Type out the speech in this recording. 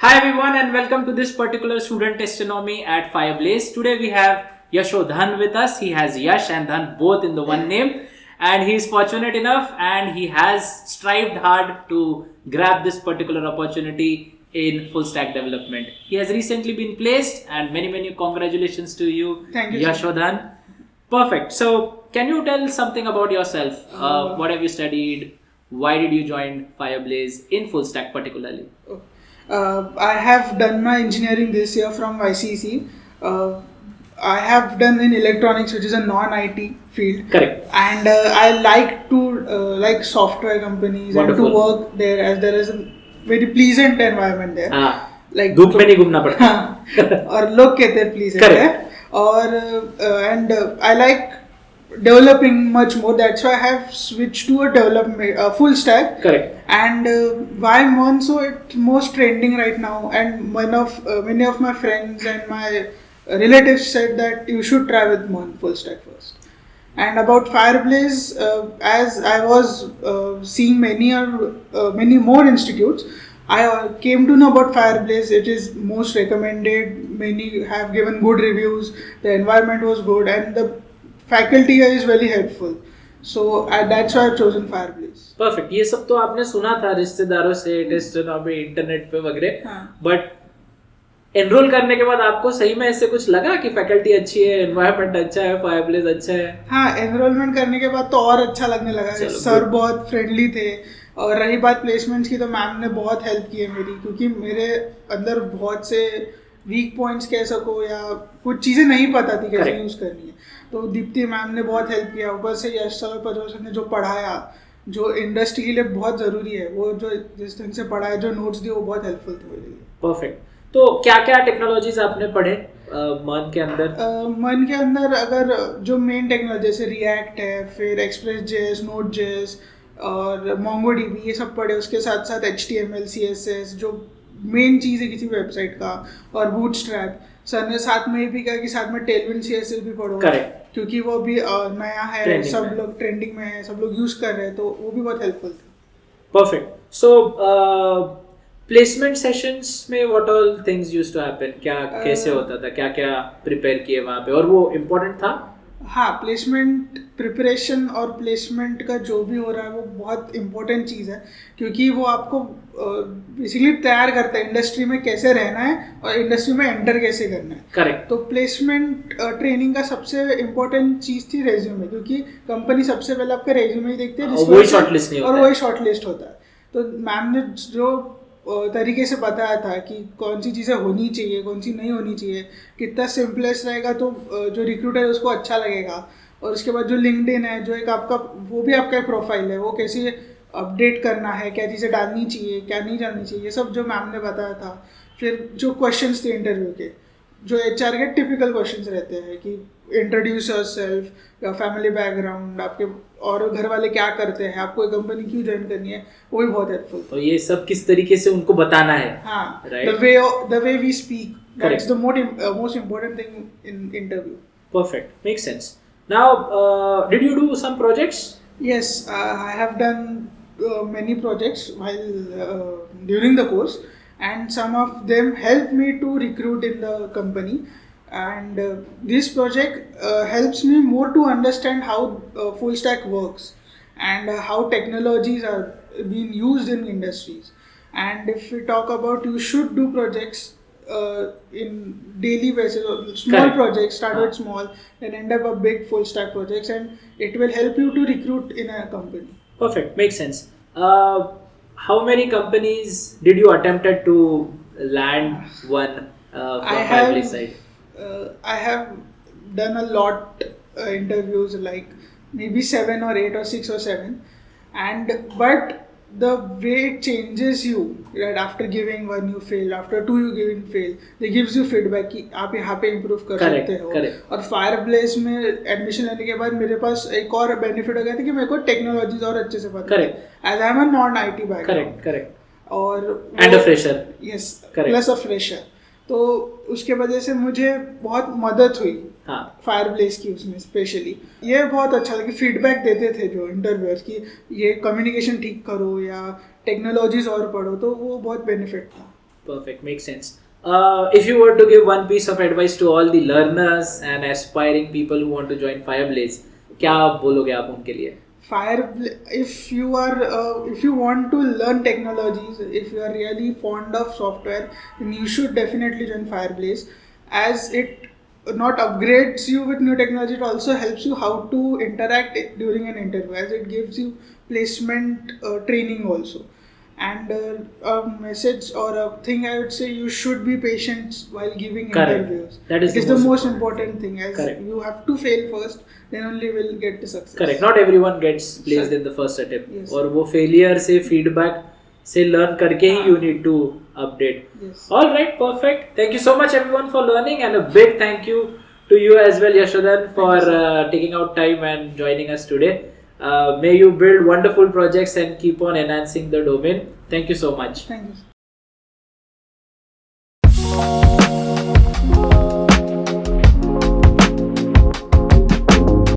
Hi everyone and welcome to this particular student testimony at Fireblaze. Today we have Yashodhan with us. He has Yash and Dhan both in the one name, and he is fortunate enough and he has strived hard to grab this particular opportunity in full stack development. He has recently been placed and many congratulations to you, Thank you, Yashodhan. Perfect. So can you tell something about yourself? What have you studied? Why did you join Fireblaze in full stack particularly? I have done my engineering this year from YCC. I have done in electronics, which is a non-IT field. Correct. And I like to like software companies. Wonderful. And to work there, as there is a very pleasant environment there. Like धूप में नहीं घूमना पड़ता. और लोग कहते हैं pleasant Correct. है. और I like developing much more. That's why I have switched to a development full stack. Correct. And why Monzo? It's most trending right now. And many of my friends and my relatives said that you should try with Mon full stack first. And about Fireblaze, as I was seeing many more institutes, I came to know about Fireblaze. It is most recommended. Many have given good reviews. The environment was good, and the faculty here is very helpful. So that's why I've chosen Fireblaze. Perfect. ये सब तो आपने सुना था रिश्तेदारों से, टेस्टोनॉमी, internet पे वगैरह. बट एनरोल करने के बाद आपको सही में ऐसे कुछ लगा कि फैकल्टी अच्छी है, एनवायरनमेंट अच्छा है, फायरप्लेस अच्छा है? हाँ, एनरोलमेंट करने के बाद तो और अच्छा लगने लगा. सर बहुत फ्रेंडली थे. और रही बात प्लेसमेंट्स की, तो मैम ने बहुत हेल्प की है मेरी, क्योंकि मेरे अंदर बहुत से वीक पॉइंट्स कह सको या कुछ चीज़ें नहीं पता थी कैसे यूज़ करनी है. तो दीप्ति मैम ने बहुत हेल्प किया. ऊपर से यश सर और प्रज्वल सर ने जो पढ़ाया, जो इंडस्ट्री के लिए बहुत ज़रूरी है, वो जो जिस ढंग से पढ़ाया, जो नोट्स दिए, वो बहुत हेल्पफुल थे मेरे लिए. परफेक्ट. तो क्या क्या टेक्नोलॉजीज आपने पढ़े मन के अंदर? मन के अंदर अगर जो मेन टेक्नोलॉजी जैसे रिएक्ट है, फिर एक्सप्रेस जेएस, नोड जेएस और मोंगोडीबी, ये सब पढ़े. उसके साथ साथ HTML, CSS जो मेन चीज़ है किसी वेबसाइट का, और बूटस्ट्रैप. सर ने साथ में ये भी कहा कि साथ में टेलविंड CSS भी पढ़ो. करेक्ट. क्योंकि वो भी नया है, सब लोग ट्रेंडिंग में है, सब लोग यूज़ कर रहे हैं, तो वो भी बहुत हेल्पफुल था. परफेक्ट. सो प्लेसमेंट सेशंस में what all things used to happen? क्या कैसे होता था? क्या क्या प्रिपेयर किए वहाँ पे, और वो इम्पोर्टेंट था? हाँ, प्लेसमेंट प्रिपरेशन और प्लेसमेंट का जो भी हो रहा है वो बहुत इम्पोर्टेंट चीज़ है, क्योंकि वो आपको बेसिकली तैयार करता है इंडस्ट्री में कैसे रहना है और इंडस्ट्री में एंटर कैसे करना है. करेक्ट. तो प्लेसमेंट ट्रेनिंग का सबसे इम्पोर्टेंट चीज़ थी रेज्यूमे, क्योंकि कंपनी सबसे पहले आपका रेज्यूमे ही देखते हैं, वही शॉर्टलिस्ट नहीं होता और है. वही शॉर्टलिस्ट होता है. तो मैम ने जो तरीके से बताया था कि कौन सी चीज़ें होनी चाहिए, कौन सी नहीं होनी चाहिए, कितना सिंपलेस्ट रहेगा तो जो रिक्रूटर है उसको अच्छा लगेगा. और उसके बाद जो लिंक्डइन है, जो एक आपका वो भी आपका प्रोफाइल है, वो कैसे अपडेट करना है, क्या चीज़ें डालनी चाहिए, क्या नहीं डालनी चाहिए, ये सब जो मैम ने बताया था. फिर जो क्वेश्चंस थे इंटरव्यू के, जो HR के टिपिकल क्वेश्चंस रहते हैं कि इंट्रोड्यूस योरसेल्फ, या फैमिली बैकग्राउंड, आपके और घर वाले क्या करते हैं, आपको एक कंपनी क्यों ज्वाइन करनी है, वो भी बहुत हेल्पफुल. तो ये सब किस तरीके से उनको बताना है. हाँ, right? the way we speak, that's the most important thing in interview. Perfect, makes sense. Now, did you do some projects? Yes, I have done many projects while during the course, and some of them helped me to recruit in the company. And this project helps me more to understand how full stack works and how technologies are being used in industries. And if we talk about, you should do projects in daily basis, or small Correct. projects, start with small, then end up a big full stack projects, and it will help you to recruit in a company. Perfect, makes sense. How many companies did you attempted to land one from Fireblaze side? I have done a lot interviews, like maybe 7 or 8 or 6 or 7, but the way it changes you, right? After giving one you fail, after 2 you giving fail, they gives you feedback कि आप यहाँ पे improve कर सकते हो. और Fireblaze में admission लेने के बाद मेरे पास एक और बेनिफिट हो गया था कि मेरे को टेक्नोलॉजीज और अच्छे से पता है, as I am a non-IT background. Correct. और and a fresher. Yes, correct. plus a fresher. तो उसके वजह से मुझे बहुत मदद हुई फायरप्लेस की उसमें स्पेशली. ये बहुत अच्छा था कि फीडबैक देते थे जो इंटरव्यूअर्स की ये कम्युनिकेशन ठीक करो या टेक्नोलॉजीज और पढ़ो, तो वो बहुत बेनिफिट था. Perfect, makes sense. If you were to give one piece of advice to all the learners and aspiring people who want to join Fireblaze, क्या बोलोगे आप उनके लिए? If you are if you want to learn technologies, if you are really fond of software, then you should definitely join Fireblaze, as it not upgrades you with new technology, it also helps you how to interact during an interview, as it gives you placement training also. And a message or a thing I would say, you should be patient while giving Correct. interviews. That is it is the the most most important thing, as Correct. you have to fail first, then only will get to success. Correct. Not everyone gets placed in the first attempt. Yes. और वो failure से feedback से learn करके ही you need to update. Yes. All right, perfect. Thank you so much everyone for learning, and a big thank you to you as well, Yashodhan, for taking out time and joining us today. May you build wonderful projects and keep on enhancing the domain. Thank you so much. Thank you.